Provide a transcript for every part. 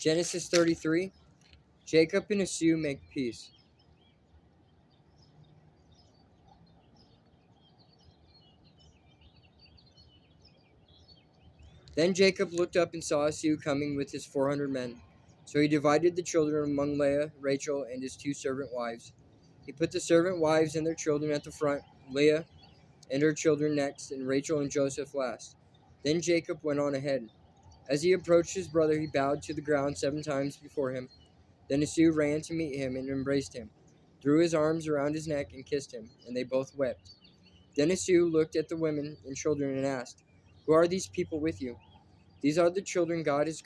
Genesis 33. Jacob and Esau make peace. Then Jacob looked up and saw Esau coming with his 400 men. So he divided the children among Leah, Rachel, and his 2 servant wives. He put the servant wives and their children at the front, Leah and her children next, and Rachel and Joseph last. Then Jacob went on ahead. As he approached his brother, he bowed to the ground 7 times before him. Then Esau ran to meet him and embraced him, threw his arms around his neck and kissed him, and they both wept. Then Esau looked at the women and children and asked, "Who are these people with you?" "These are the children God has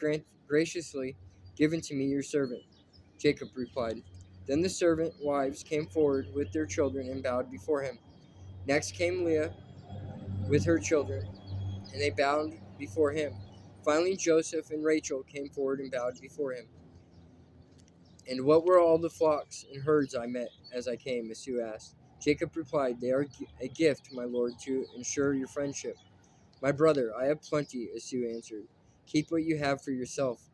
graciously given to me, your servant," Jacob replied. Then the servant wives came forward with their children and bowed before him. Next came Leah with her children, and they bowed before him. Finally, Joseph and Rachel came forward and bowed before him. "And what were all the flocks and herds I met as I came?" Esau asked. Jacob replied, "They are a gift, my lord, to ensure your friendship." "My brother, I have plenty," Esau answered. "Keep what you have for yourself."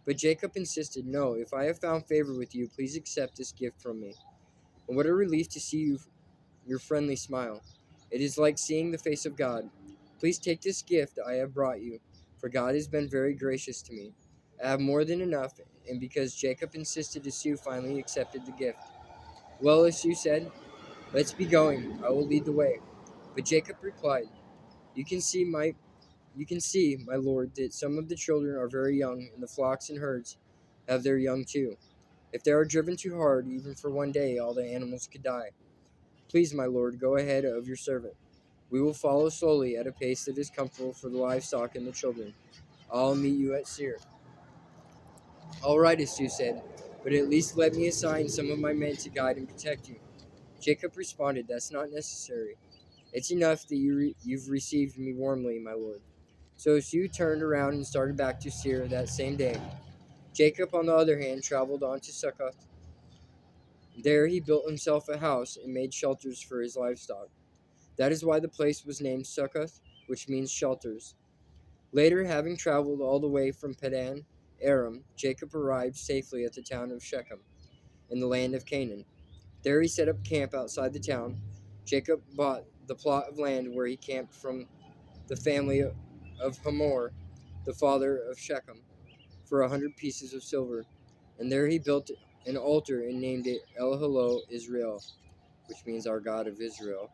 But Jacob insisted, "No, if I have found favor with you, please accept this gift from me. And what a relief to see your friendly smile. It is like seeing the face of God. Please take this gift I have brought you, for God has been very gracious to me. I have more than enough." And because Jacob insisted, Esau finally accepted the gift. "Well," Esau said, "let's be going. I will lead the way." But Jacob replied, You can see, my lord, that some of the children are very young, and the flocks and herds have their young too. If they are driven too hard, even for one day, all the animals could die. Please, my lord, go ahead of your servant. We will follow slowly at a pace that is comfortable for the livestock and the children. I'll meet you at Seir." "All right," Esau said, "but at least let me assign some of my men to guide and protect you." Jacob responded, "That's not necessary. It's enough that you've received me warmly, my lord." So Esau turned around and started back to Seir that same day. Jacob, on the other hand, traveled on to Succoth. There he built himself a house and made shelters for his livestock. That is why the place was named Succoth, which means shelters. Later, having traveled all the way from Padan Aram, Jacob arrived safely at the town of Shechem, in the land of Canaan. There he set up camp outside the town. Jacob bought the plot of land where he camped from the family of Hamor, the father of Shechem, for 100 pieces of silver. And there he built an altar and named it El Halo Israel, which means our God of Israel.